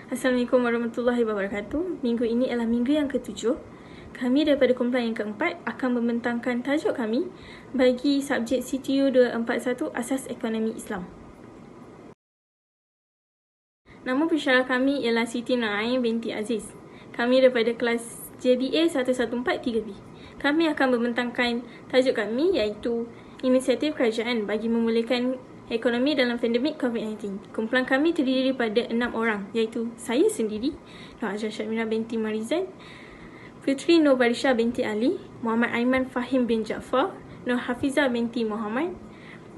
Assalamualaikum warahmatullahi wabarakatuh. Minggu ini adalah minggu yang ke-7. Kami daripada kumpulan yang ke-4 akan membentangkan tajuk kami bagi subjek CTU 241 Asas Ekonomi Islam. Nama pensyarah kami ialah Siti Naim binti Aziz. Kami daripada kelas JBA 114-3B. Kami akan membentangkan tajuk kami iaitu inisiatif kerajaan bagi memulihkan ekonomi dalam pandemik COVID-19. Kumpulan kami terdiri daripada 6 orang iaitu saya sendiri, Nur Azhar Syamira binti Marizan, Fitri Nur Barisha binti Ali, Muhammad Aiman Fahim bin Jaafar, Nur Hafizah binti Muhammad,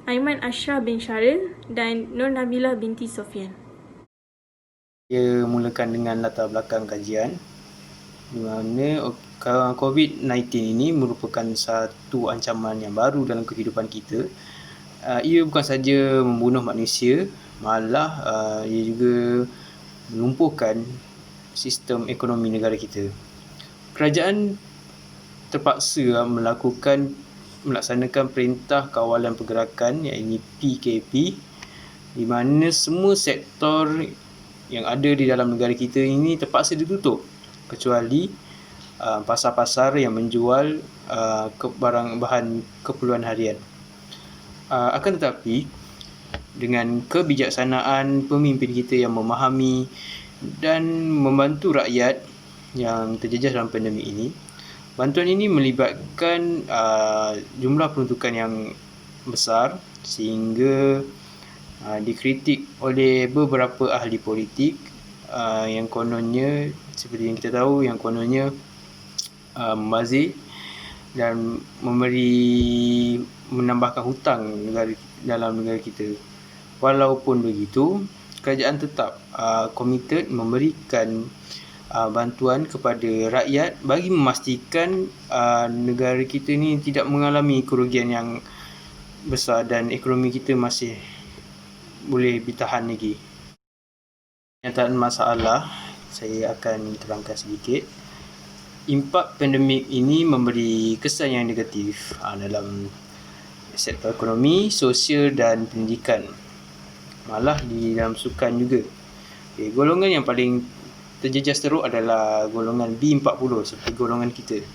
Aiman Ashraf bin Syaril dan Nur Nabilah binti Sofian. Dia mulakan dengan latar belakang kajian di mana COVID-19 ini merupakan satu ancaman yang baru dalam kehidupan kita. Ia bukan saja membunuh manusia, malah ia juga melumpuhkan sistem ekonomi negara kita. Kerajaan terpaksa melaksanakan Perintah Kawalan Pergerakan iaitu PKP, di mana semua sektor yang ada di dalam negara kita ini terpaksa ditutup kecuali pasar-pasar yang menjual bahan keperluan harian. Akan tetapi, dengan kebijaksanaan pemimpin kita yang memahami dan membantu rakyat yang terjejas dalam pandemik ini, bantuan ini melibatkan jumlah peruntukan yang besar sehingga dikritik oleh beberapa ahli politik yang kononnya, seperti yang kita tahu, yang kononnya membazir dan menambahkan hutang dalam negara kita. Walaupun begitu, kerajaan tetap komited memberikan bantuan kepada rakyat bagi memastikan negara kita ni tidak mengalami kerugian yang besar dan ekonomi kita masih boleh bertahan lagi. Kenyataan masalah, saya akan terangkan sedikit. Impak pandemik ini memberi kesan yang negatif dalam sektor ekonomi, sosial dan pendidikan. Malah di dalam sukan juga. Golongan yang paling terjejas teruk adalah golongan B40 seperti golongan kita.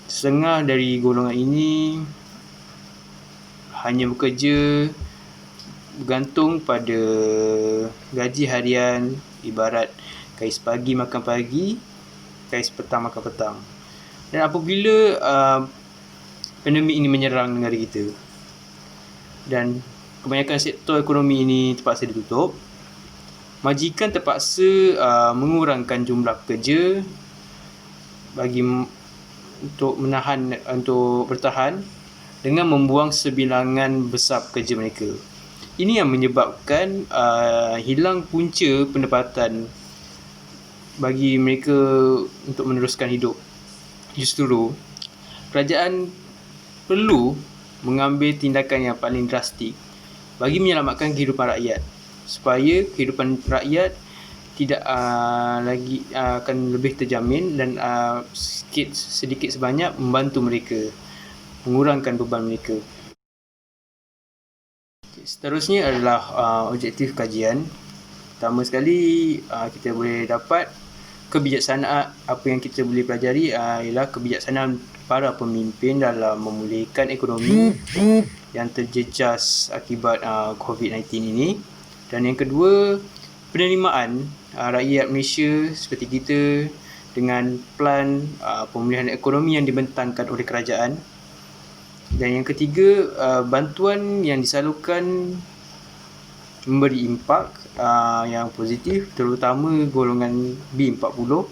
Setengah dari golongan ini hanya bekerja bergantung pada gaji harian, ibarat kais pagi makan pagi, kais petang makan petang. Dan apabila pandemik ini menyerang negara kita dan kebanyakan sektor ekonomi ini terpaksa ditutup, majikan terpaksa mengurangkan jumlah pekerja untuk bertahan dengan membuang sebilangan besar pekerja mereka. Ini yang menyebabkan hilang punca pendapatan bagi mereka untuk meneruskan hidup. Justru, kerajaan perlu mengambil tindakan yang paling drastik bagi menyelamatkan kehidupan rakyat, supaya kehidupan rakyat tidak lagi akan lebih terjamin dan sedikit sebanyak membantu mereka, mengurangkan beban mereka. Seterusnya adalah objektif kajian. Pertama sekali, kita boleh dapat kebijaksanaan. Apa yang kita boleh pelajari ialah kebijaksanaan para pemimpin dalam memulihkan ekonomi yang terjejas akibat COVID-19 ini. Dan yang kedua, penerimaan rakyat Malaysia seperti kita dengan plan pemulihan ekonomi yang dibentangkan oleh kerajaan. Dan yang ketiga, bantuan yang disalurkan memberi impak yang positif, terutama golongan B40.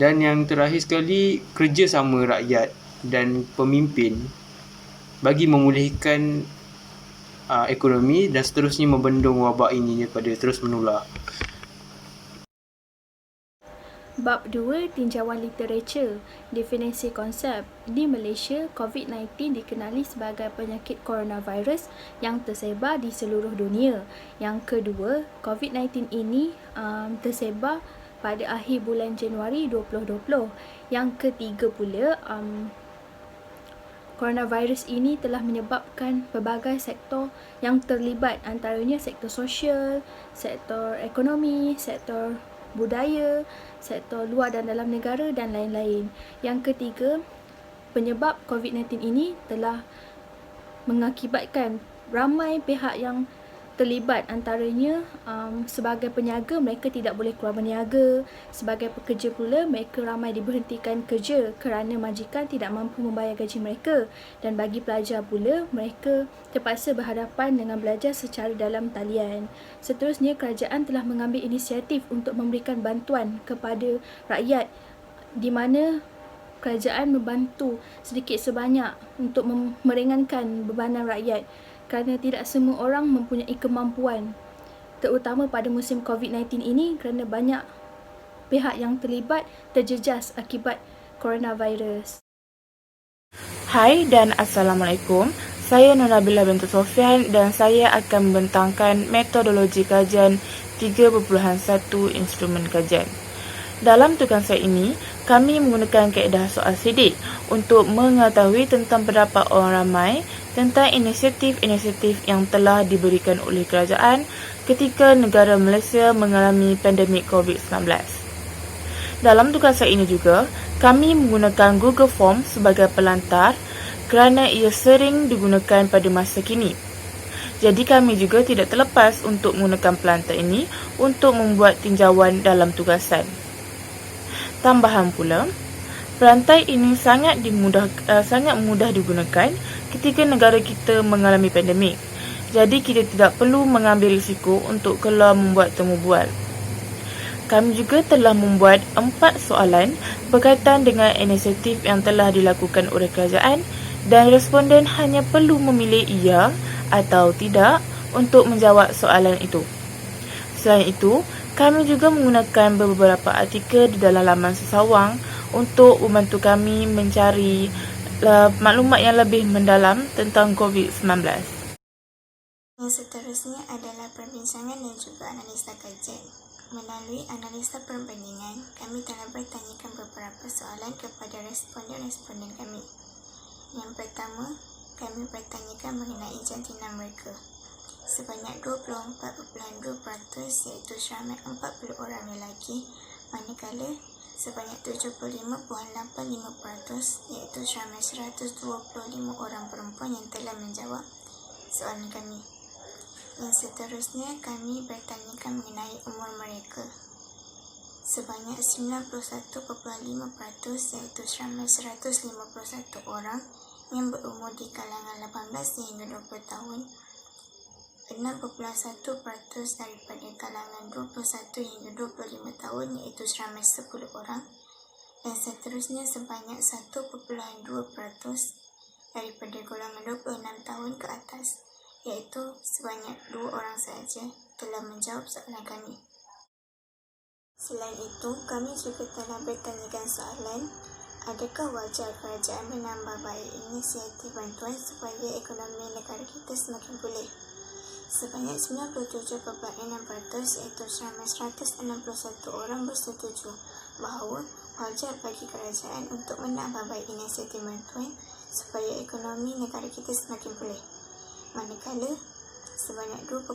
Dan yang terakhir sekali, kerjasama rakyat dan pemimpin bagi memulihkan ekonomi dan seterusnya membendung wabak ini daripada terus menular. Bab 2, Tinjauan Literatur. Definisi konsep. Di Malaysia, COVID-19 dikenali sebagai penyakit coronavirus yang tersebar di seluruh dunia. Yang kedua, COVID-19 ini tersebar pada akhir bulan Januari 2020. Yang ketiga pula, coronavirus ini telah menyebabkan pelbagai sektor yang terlibat, antaranya sektor sosial, sektor ekonomi, sektor budaya, sektor luar dan dalam negara dan lain-lain. Yang ketiga, penyebab COVID-19 ini telah mengakibatkan ramai pihak yang terlibat, antaranya sebagai peniaga mereka tidak boleh keluar berniaga, sebagai pekerja pula mereka ramai diberhentikan kerja kerana majikan tidak mampu membayar gaji mereka, dan bagi pelajar pula mereka terpaksa berhadapan dengan belajar secara dalam talian. Seterusnya, kerajaan telah mengambil inisiatif untuk memberikan bantuan kepada rakyat, di mana kerajaan membantu sedikit sebanyak untuk meringankan bebanan rakyat, kerana tidak semua orang mempunyai kemampuan, terutama pada musim COVID-19 ini, kerana banyak pihak yang terlibat terjejas akibat coronavirus. Hai dan Assalamualaikum. Saya Nur Nabila binti Sofian dan saya akan membentangkan metodologi kajian 3.1 instrumen kajian. Dalam tugas saya ini, kami menggunakan kaedah soal sidik untuk mengetahui tentang pendapat orang ramai tentang inisiatif-inisiatif yang telah diberikan oleh kerajaan ketika negara Malaysia mengalami pandemik COVID-19. Dalam tugas saya ini juga, kami menggunakan Google Form sebagai pelantar kerana ia sering digunakan pada masa kini. Jadi kami juga tidak terlepas untuk menggunakan pelantar ini untuk membuat tinjauan dalam tugasan. Tambahan pula, perantai ini sangat mudah digunakan ketika negara kita mengalami pandemik. Jadi kita tidak perlu mengambil risiko untuk keluar membuat temu bual. Kami juga telah membuat 4 soalan berkaitan dengan inisiatif yang telah dilakukan oleh kerajaan dan responden hanya perlu memilih ya atau tidak untuk menjawab soalan itu. Selain itu, kami juga menggunakan beberapa artikel di dalam laman sesawang untuk membantu kami mencari maklumat yang lebih mendalam tentang COVID-19. Yang seterusnya adalah perbincangan dan juga analisa kajian. Melalui analisa perbandingan, kami telah bertanyakan beberapa soalan kepada responden-responden kami. Yang pertama, kami bertanyakan mengenai jantina mereka. Sebanyak 24.2% iaitu seramai 40 orang lelaki, manakala sebanyak 75.85% iaitu seramai 125 orang perempuan yang telah menjawab soalan kami. Yang seterusnya, kami bertanyakan mengenai umur mereka. Sebanyak 91.5% iaitu seramai 151 orang yang berumur di kalangan 18 hingga 20 tahun. 6.1% daripada kalangan 21 hingga 25 tahun iaitu seramai 10 orang, dan seterusnya sebanyak 1.2% daripada golongan 26 tahun ke atas iaitu sebanyak 2 orang sahaja telah menjawab soalan kami. Selain itu, kami juga telah bertanyakan soalan, adakah wajar kerajaan menambah baik inisiatif bantuan supaya ekonomi negara kita semakin pulih? Sebanyak 97.6% iaitu seramai 161 orang bersetuju bahawa wajar bagi kerajaan untuk menambah baik inisiatif bantuan supaya ekonomi negara kita semakin pulih. Manakala, sebanyak 2.4%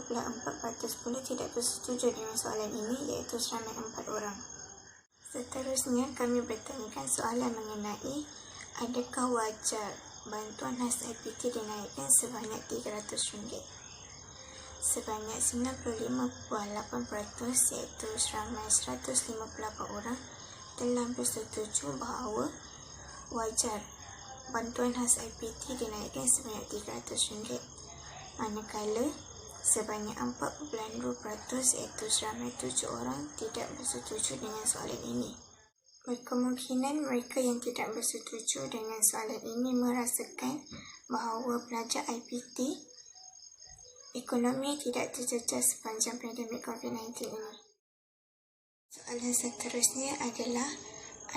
pula tidak bersetuju dengan soalan ini iaitu seramai 4 orang. Seterusnya, kami bertanyakan soalan mengenai adakah wajar bantuan khas IPT dinaikkan sebanyak RM300. Sebanyak 95.8% iaitu seramai 158 orang telah bersetuju bahawa wajar bantuan khas IPT dinaikkan sebanyak RM300. Manakala sebanyak 4.2% iaitu seramai 7 orang tidak bersetuju dengan soalan ini. Berkemungkinan mereka yang tidak bersetuju dengan soalan ini merasakan bahawa pelajar IPT ekonomi tidak terjejas sepanjang pandemik COVID-19 ini. Soalan seterusnya adalah,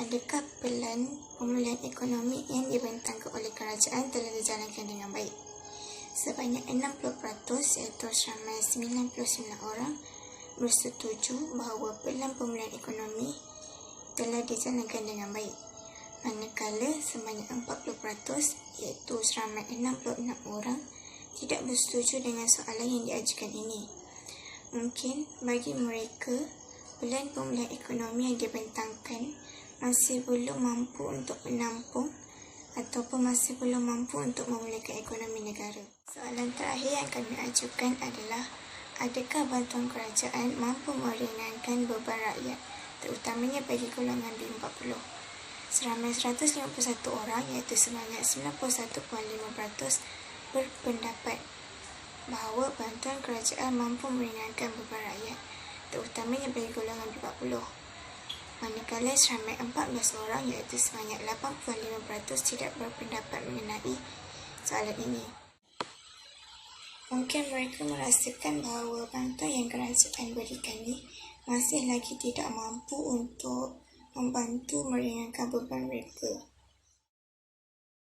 adakah pelan pemulihan ekonomi yang dibentangkan oleh kerajaan telah dijalankan dengan baik? Sebanyak 60% iaitu seramai 99 orang bersetuju bahawa pelan pemulihan ekonomi telah dijalankan dengan baik. Manakala sebanyak 40% iaitu seramai 66 orang tidak bersetuju dengan soalan yang diajukan ini. Mungkin bagi mereka Plan pemulihan ekonomi yang dibentangkan masih belum mampu untuk menampung ataupun masih belum mampu untuk memulihkan ekonomi negara. Soalan terakhir yang kami ajukan adalah, adakah bantuan kerajaan mampu meringankan beban rakyat, terutamanya bagi golongan B40? Seramai 151 orang iaitu sebanyak 91.5% berpendapat bahawa bantuan kerajaan mampu meringankan beban rakyat, terutamanya bagi golongan B40. Manakala seramai 14 orang iaitu sebanyak 85% tidak berpendapat mengenai soalan ini. Mungkin mereka merasakan bahawa bantuan yang kerajaan berikan ini masih lagi tidak mampu untuk membantu meringankan beban mereka.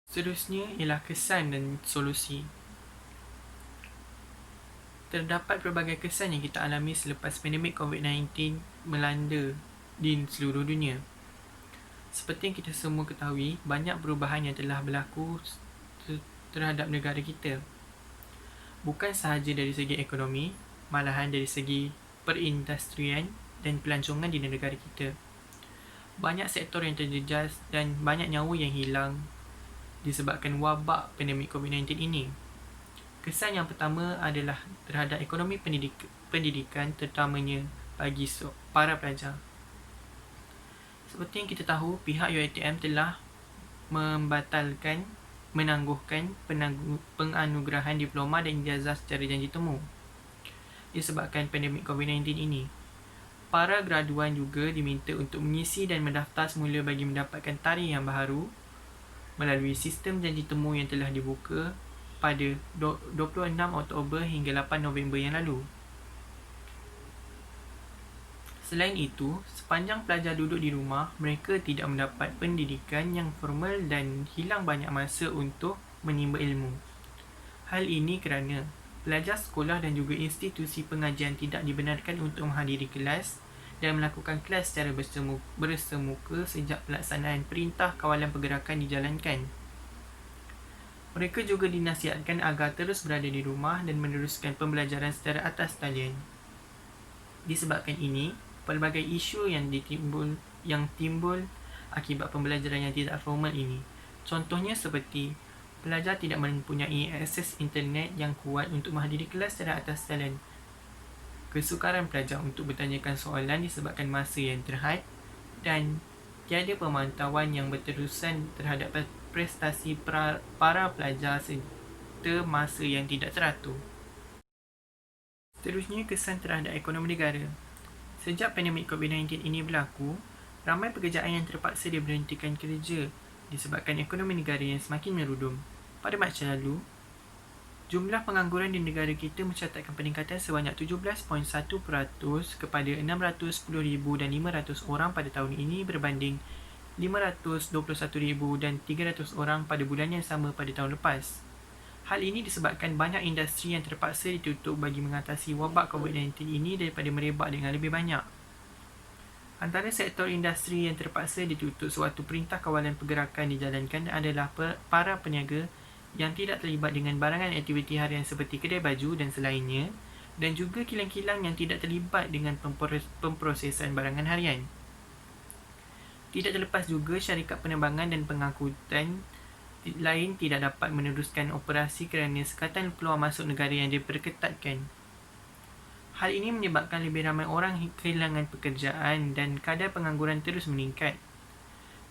Seterusnya ialah kesan dan solusi. Terdapat pelbagai kesan yang kita alami selepas pandemik COVID-19 melanda di seluruh dunia. Seperti yang kita semua ketahui, banyak perubahan yang telah berlaku terhadap negara kita. Bukan sahaja dari segi ekonomi, malahan dari segi perindustrian dan pelancongan di negara kita. Banyak sektor yang terjejas dan banyak nyawa yang hilang disebabkan wabak pandemik COVID-19 ini. Kesan yang pertama adalah terhadap ekonomi pendidikan terutamanya bagi para pelajar. Seperti yang kita tahu, pihak UiTM telah menangguhkan penganugerahan diploma dan ijazah secara janji temu disebabkan pandemik COVID-19 ini. Para graduan juga diminta untuk mengisi dan mendaftar semula bagi mendapatkan tarikh yang baharu melalui sistem janji temu yang telah dibuka pada 26 Oktober hingga 8 November yang lalu. Selain itu, sepanjang pelajar duduk di rumah, mereka tidak mendapat pendidikan yang formal dan hilang banyak masa untuk menimba ilmu. Hal ini kerana pelajar sekolah dan juga institusi pengajian tidak dibenarkan untuk menghadiri kelas dan melakukan kelas secara bersemuka sejak pelaksanaan Perintah Kawalan Pergerakan dijalankan. Mereka juga dinasihatkan agar terus berada di rumah dan meneruskan pembelajaran secara atas talian. Disebabkan ini, pelbagai isu yang timbul akibat pembelajaran yang tidak formal ini. Contohnya seperti pelajar tidak mempunyai akses internet yang kuat untuk menghadiri kelas secara atas talian. Kesukaran pelajar untuk bertanyakan soalan disebabkan masa yang terhad dan tiada pemantauan yang berterusan terhadap prestasi para pelajar serta masa yang tidak teratur. Seterusnya, kesan terhadap ekonomi negara. Sejak pandemik COVID-19 ini berlaku, ramai pekerjaan yang terpaksa diberhentikan kerja disebabkan ekonomi negara yang semakin merudum. Pada Mac lalu, jumlah pengangguran di negara kita mencatatkan peningkatan sebanyak 17.1% kepada 610,500 orang pada tahun ini berbanding 521,300 orang pada bulan yang sama pada tahun lepas. Hal ini disebabkan banyak industri yang terpaksa ditutup bagi mengatasi wabak COVID-19 ini daripada merebak dengan lebih banyak. Antara sektor industri yang terpaksa ditutup sewaktu Perintah Kawalan Pergerakan dijalankan adalah para peniaga yang tidak terlibat dengan barangan aktiviti harian seperti kedai baju dan selainnya, dan juga kilang-kilang yang tidak terlibat dengan pemprosesan barangan harian. Tidak terlepas juga syarikat penerbangan dan pengangkutan lain tidak dapat meneruskan operasi kerana sekatan keluar masuk negara yang diperketatkan. Hal ini menyebabkan lebih ramai orang kehilangan pekerjaan dan kadar pengangguran terus meningkat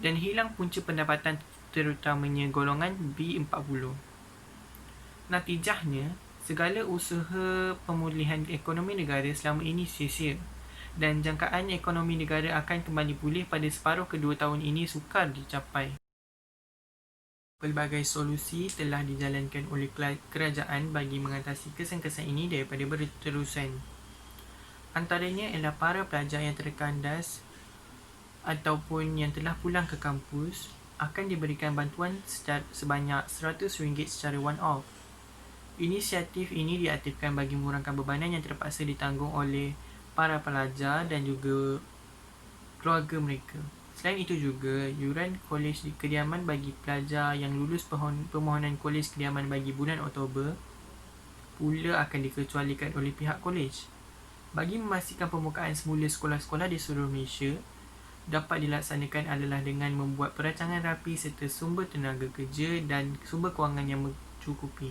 dan hilang punca pendapatan terutamanya golongan B40. Natijahnya, segala usaha pemulihan ekonomi negara selama ini sia-sia dan jangkaan ekonomi negara akan kembali pulih pada separuh kedua tahun ini sukar dicapai. Pelbagai solusi telah dijalankan oleh kerajaan bagi mengatasi kesan-kesan ini daripada berterusan. Antaranya ialah para pelajar yang terkandas ataupun yang telah pulang ke kampus akan diberikan bantuan sebanyak RM100 secara one-off. Inisiatif ini diaktifkan bagi mengurangkan bebanan yang terpaksa ditanggung oleh para pelajar dan juga keluarga mereka. Selain itu juga, yuran kolej di kediaman bagi pelajar yang lulus permohonan kolej kediaman bagi bulan Oktober pula akan dikecualikan oleh pihak kolej. Bagi memastikan pembukaan semula sekolah-sekolah di seluruh Malaysia dapat dilaksanakan adalah dengan membuat perancangan rapi serta sumber tenaga kerja dan sumber kewangan yang mencukupi.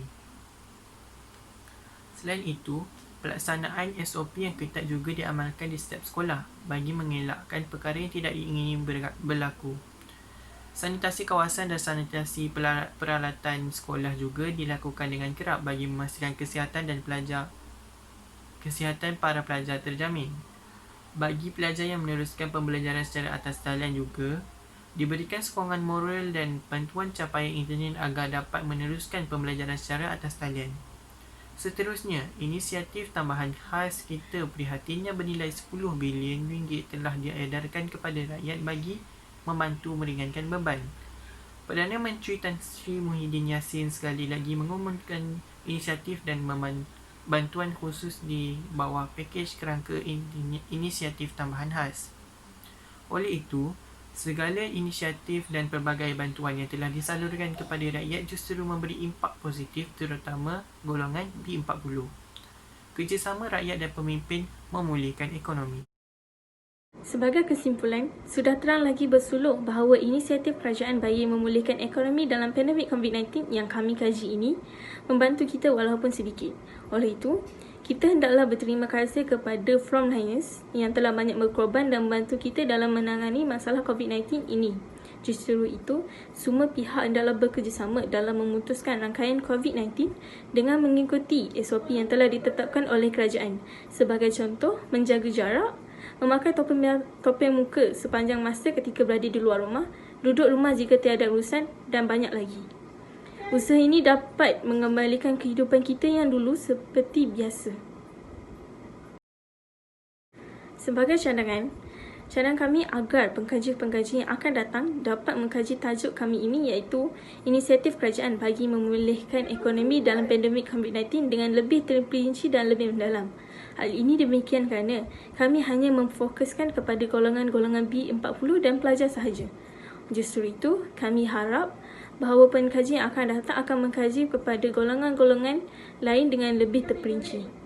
Selain itu, pelaksanaan SOP yang ketat juga diamalkan di setiap sekolah bagi mengelakkan perkara yang tidak diingini berlaku. Sanitasi kawasan dan sanitasi peralatan sekolah juga dilakukan dengan kerap bagi memastikan kesihatan para pelajar terjamin. Bagi pelajar yang meneruskan pembelajaran secara atas talian juga, diberikan sokongan moral dan bantuan capaian internet agar dapat meneruskan pembelajaran secara atas talian. Seterusnya, inisiatif tambahan khas kita prihatinnya bernilai 10 bilion ringgit telah diedarkan kepada rakyat bagi membantu meringankan beban. Perdana Menteri Tan Sri Muhyiddin Yassin sekali lagi mengumumkan inisiatif dan bantuan khusus di bawah pakej kerangka inisiatif tambahan khas. Oleh itu, segala inisiatif dan pelbagai bantuan yang telah disalurkan kepada rakyat justru memberi impak positif terutama golongan B40. Kerjasama rakyat dan pemimpin memulihkan ekonomi. Sebagai kesimpulan, sudah terang lagi bersulur bahawa inisiatif kerajaan bagi memulihkan ekonomi dalam pandemik COVID-19 yang kami kaji ini membantu kita walaupun sedikit. Oleh itu, kita hendaklah berterima kasih kepada frontliners yang telah banyak berkorban dan membantu kita dalam menangani masalah COVID-19 ini. Justru itu, semua pihak hendaklah bekerjasama dalam memutuskan rangkaian COVID-19 dengan mengikuti SOP yang telah ditetapkan oleh kerajaan. Sebagai contoh, menjaga jarak, memakai topeng muka sepanjang masa ketika berada di luar rumah, duduk rumah jika tiada urusan dan banyak lagi. Usaha ini dapat mengembalikan kehidupan kita yang dulu seperti biasa. Sebagai cadangan kami agar pengkaji-pengkaji yang akan datang dapat mengkaji tajuk kami ini iaitu inisiatif kerajaan bagi memulihkan ekonomi dalam pandemik COVID-19 dengan lebih terperinci dan lebih mendalam. Hal ini demikian kerana kami hanya memfokuskan kepada golongan-golongan B40 dan pelajar sahaja. Justru itu, kami harap bahawa pengkaji yang akan datang akan mengkaji kepada golongan-golongan lain dengan lebih terperinci.